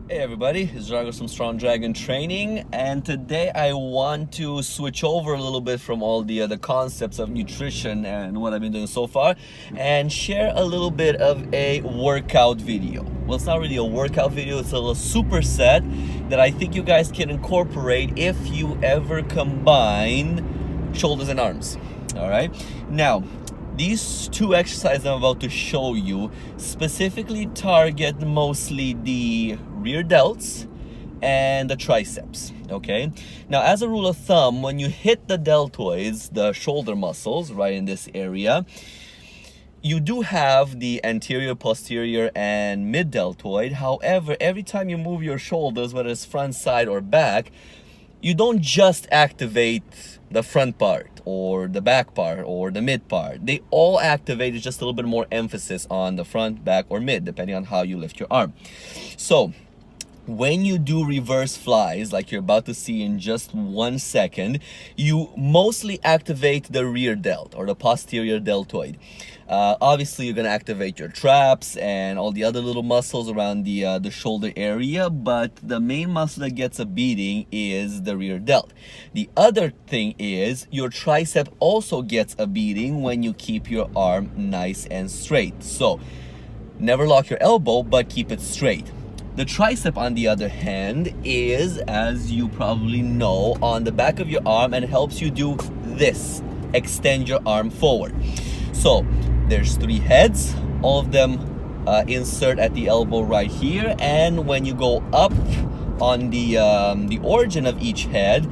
Hey everybody, it's Drago from Strong Dragon Training, and today I want to switch over a little bit from all the other concepts of nutrition and what I've been doing so far and share a little bit of a workout video. Well, it's not really a workout video, it's a little superset that I think you guys can incorporate if you ever combine shoulders and arms. All right, now these two exercises I'm about to show you specifically target mostly the rear delts and the triceps, okay? Now, as a rule of thumb, when you hit the deltoids, the shoulder muscles, right in this area, you do have the anterior, posterior, and mid deltoid. However, every time you move your shoulders, whether it's front, side, or back, you don't just activate the front part or the back part or the mid part. They all activate. It's just a little bit more emphasis on the front, back, or mid, depending on how you lift your arm. So when you do reverse flies, like you're about to see in just 1 second, you mostly activate the rear delt or the posterior deltoid. Obviously, you're going to activate your traps and all the other little muscles around the shoulder area, but the main muscle that gets a beating is the rear delt. The other thing is your tricep also gets a beating when you keep your arm nice and straight. So never lock your elbow, but keep it straight. The tricep, on the other hand, is, as you probably know, on the back of your arm and helps you do this. Extend your arm forward. So there's 3 heads, all of them insert at the elbow right here, and when you go up on the origin of each head,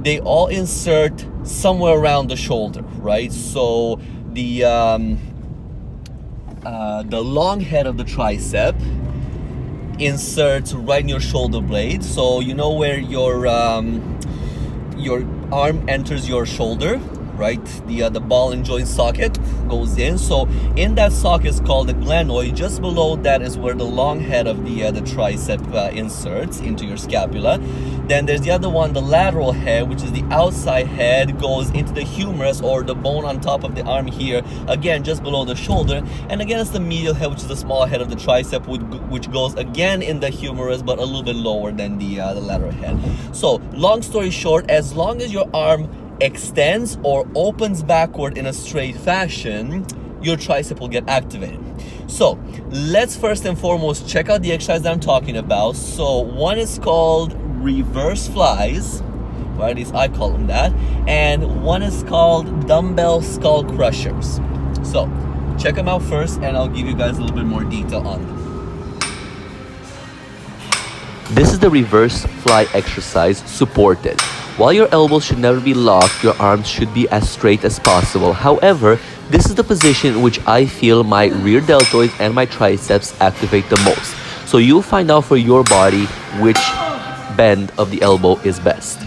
they all insert somewhere around the shoulder, right? So the long head of the tricep inserts right in your shoulder blade, so you know where your arm enters your shoulder, right? The ball and joint socket goes in. So in that socket is called the glenoid. Just below that is where the long head of the tricep inserts into your scapula. Then there's the other one, the lateral head, which is the outside head, goes into the humerus or the bone on top of the arm here, again just below the shoulder. And again, it's the medial head, which is the small head of the tricep, which goes again in the humerus, but a little bit lower than the lateral head. So long story short, as long as your arm extends or opens backward in a straight fashion, your tricep will get activated. So let's first and foremost check out the exercise that I'm talking about. So one is called reverse flies, or at least I call them that, and one is called dumbbell skull crushers. So check them out first, and I'll give you guys a little bit more detail on them. This is the reverse fly exercise supported. While your elbows should never be locked, your arms should be as straight as possible. However, this is the position in which I feel my rear deltoids and my triceps activate the most. So you'll find out for your body which bend of the elbow is best.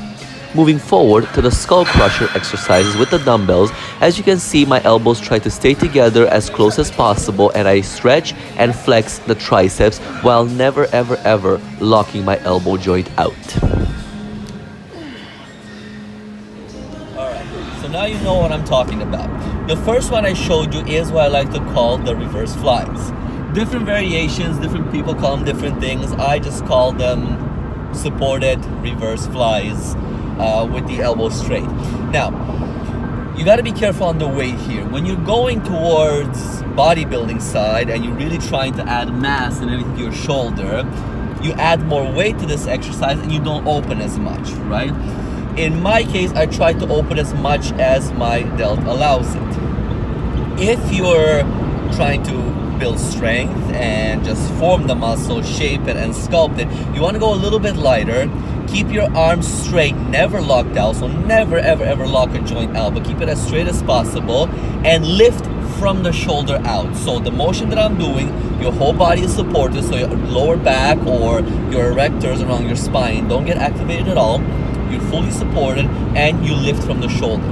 Moving forward to the skull crusher exercises with the dumbbells, as you can see, my elbows try to stay together as close as possible, and I stretch and flex the triceps while never ever locking my elbow joint out. Alright, so now you know what I'm talking about. The first one I showed you is what I like to call the reverse flies. Different variations, different people call them different things. I just call them supported reverse flies with the elbow straight. Now, you got to be careful on the weight here. When you're going towards bodybuilding side and you're really trying to add mass and everything to your shoulder, you add more weight to this exercise and you don't open as much, right? In my case, I try to open as much as my delt allows it. If you're trying to build strength and just form the muscle, shape it, and sculpt it, you want to go a little bit lighter. Keep your arms straight, never locked out, so never ever lock a joint out, but keep it as straight as possible and lift from the shoulder out. So the motion that I'm doing, your whole body is supported, so your lower back or your erectors around your spine don't get activated at all. You're fully supported and you lift from the shoulder.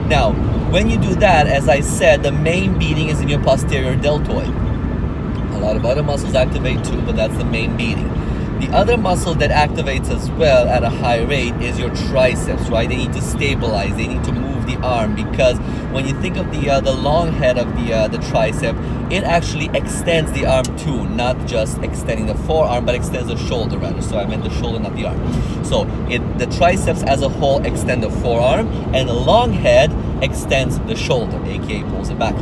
Now, when you do that, as I said, the main beating is in your posterior deltoid. A lot of other muscles activate too, but that's the main beating. The other muscle that activates as well at a high rate is your triceps, right? They need to stabilize, they need to move the arm, because when you think of the long head of the tricep, it actually extends the arm too, not just extending the forearm, but extends the shoulder rather. So I meant the shoulder, not the arm. So the triceps as a whole extend the forearm, and the long head extends the shoulder, aka pulls it back.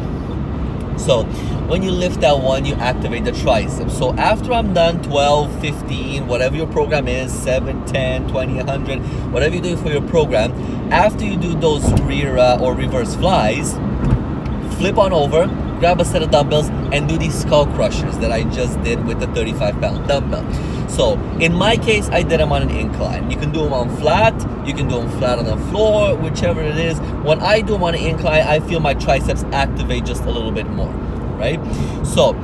So when you lift that one, you activate the triceps. So after I'm done 12, 15, whatever your program is, 7, 10, 20, 100, whatever you're doing for your program, after you do those rear or reverse flies, flip on over, grab a set of dumbbells, and do these skull crushers that I just did with the 35-pound dumbbell. So in my case, I did them on an incline. You can do them on flat, you can do them flat on the floor, whichever it is. When I do them on an incline, I feel my triceps activate just a little bit more, right? So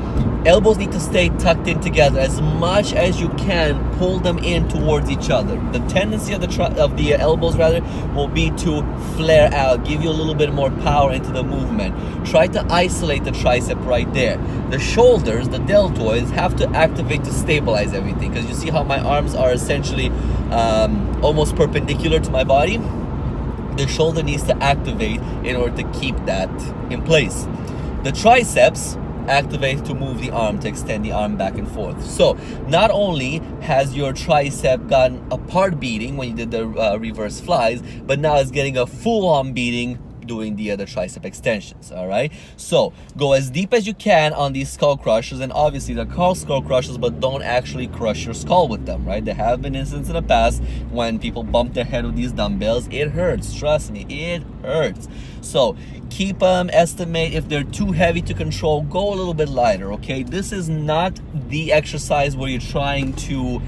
elbows need to stay tucked in together as much as you can. Pull them in towards each other. The tendency of the elbows rather will be to flare out, give you a little bit more power into the movement. Try to isolate the tricep right there. The shoulders, the deltoids, have to activate to stabilize everything, because you see how my arms are essentially almost perpendicular to my body. The shoulder needs to activate in order to keep that in place. The triceps activate to move the arm, to extend the arm back and forth. So not only has your tricep gotten a part beating when you did the reverse flies, but now it's getting a full-on beating doing the other tricep extensions. All right, so go as deep as you can on these skull crushers, and obviously they're called skull crushers, but don't actually crush your skull with them, right? There have been instances in the past when people bump their head with these dumbbells. It hurts, trust me, it hurts. So keep them, estimate. If they're too heavy to control, go a little bit lighter, okay? This is not the exercise where you're trying to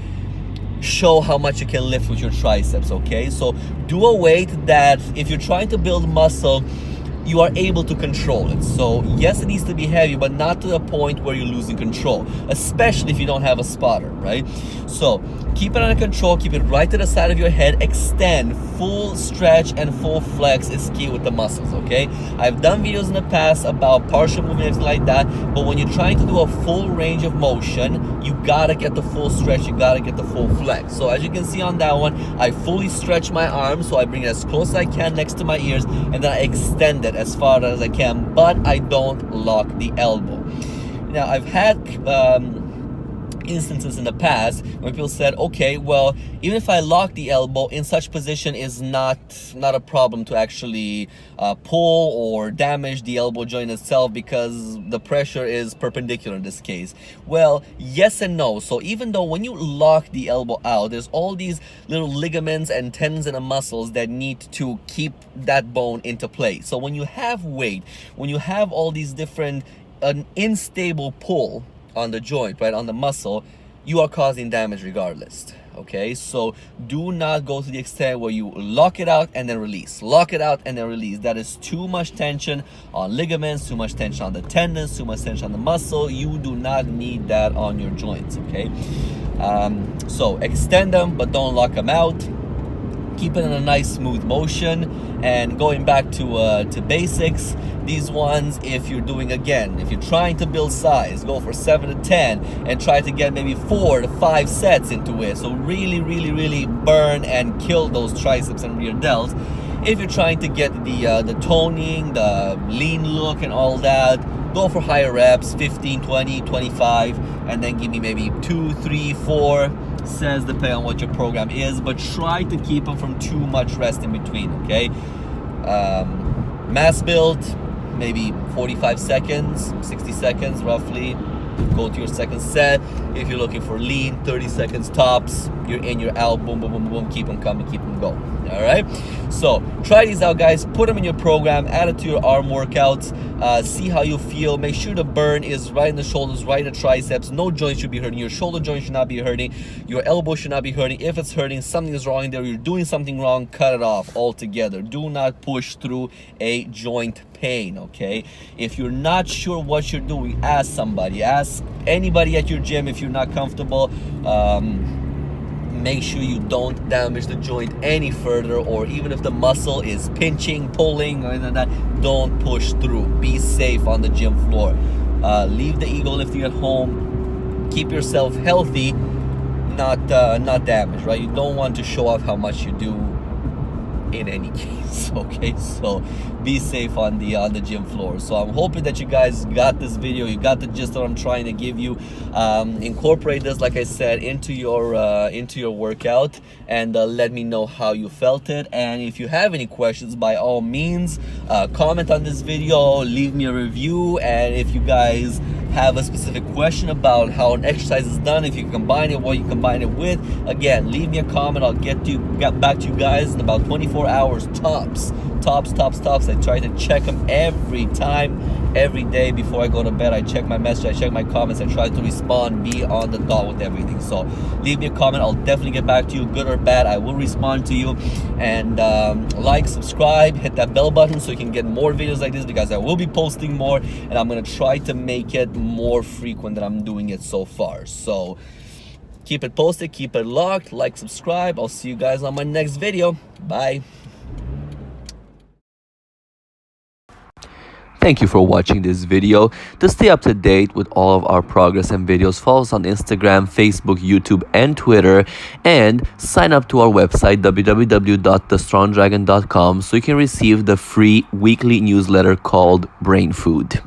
show how much you can lift with your triceps, okay? So do a weight that, if you're trying to build muscle, you are able to control it. So yes, it needs to be heavy, but not to the point where you're losing control, especially if you don't have a spotter, right? So keep it under control, keep it right to the side of your head, extend, full stretch and full flex is key with the muscles, okay? I've done videos in the past about partial movements like that, but when you're trying to do a full range of motion, you gotta get the full stretch, you gotta get the full flex. So as you can see on that one, I fully stretch my arms, so I bring it as close as I can next to my ears, and then I extend it as far as I can, but I don't lock the elbow. Now I've had instances in the past where people said, okay, well, even if I lock the elbow in such position, is not a problem to actually pull or damage the elbow joint itself, because the pressure is perpendicular in this case. Well, yes and no. So even though when you lock the elbow out, there's all these little ligaments and tendons and muscles that need to keep that bone into place. So when you have weight, when you have all these different an unstable pull on the joint, right, on the muscle, you are causing damage regardless, okay? So do not go to the extent where you lock it out and then release, lock it out and then release. That is too much tension on ligaments, too much tension on the tendons, too much tension on the muscle. You do not need that on your joints, okay? So extend them, but don't lock them out. Keep it in a nice smooth motion. And going back to basics, these ones, if you're doing, again, if you're trying to build size, go for 7 to 10 and try to get maybe 4 to 5 sets into it. So really burn and kill those triceps and rear delts. If you're trying to get the toning, the lean look and all that, go for higher reps, 15, 20, 25, and then give me maybe 2, 3, 4 sets depending on what your program is, but try to keep them from too much rest in between, okay? Mass build, maybe 45 seconds, 60 seconds roughly. Go to your second set. If you're looking for lean, 30 seconds tops. You're in, you're out, boom, boom, boom, boom. Keep them coming, keep them going. All right? So try these out, guys. Put them in your program. Add it to your arm workouts. See how you feel. Make sure the burn is right in the shoulders, right in the triceps. No joint should be hurting. Your shoulder joint should not be hurting. Your elbow should not be hurting. If it's hurting, something is wrong there. You're doing something wrong. Cut it off altogether. Do not push through a joint pain, okay? If you're not sure what you're doing, ask somebody. Ask anybody at your gym if you're not comfortable. Make sure you don't damage the joint any further, or even if the muscle is pinching, pulling, or anything like that, don't push through. Be safe on the gym floor. Leave the ego lifting at home. Keep yourself healthy. not damaged, right? You don't want to show off how much you do in any case. Okay, so be safe on the gym floor. So I'm hoping that you guys got this video, you got the gist that I'm trying to give you. Incorporate this, like I said, into your workout, and let me know how you felt it. And if you have any questions, by all means, comment on this video, leave me a review. And if you guys have a specific question about how an exercise is done, if you combine it, what you combine it with, again, leave me a comment. I'll get back to you guys in about 24 hours tops. I try to check them every time, every day before I go to bed. I check my message, I check my comments, I try to respond, be on the dot with everything. So leave me a comment, I'll definitely get back to you, good or bad. I will respond to you. And like, subscribe, hit that bell button so you can get more videos like this, because I will be posting more, and I'm gonna try to make it more frequent than I'm doing it so far. So keep it posted, keep it locked, like, subscribe. I'll see you guys on my next video. Bye. Thank you for watching this video. To stay up to date with all of our progress and videos, follow us on Instagram, Facebook, YouTube, and Twitter. And sign up to our website, www.thestrongdragon.com, so you can receive the free weekly newsletter called Brain Food.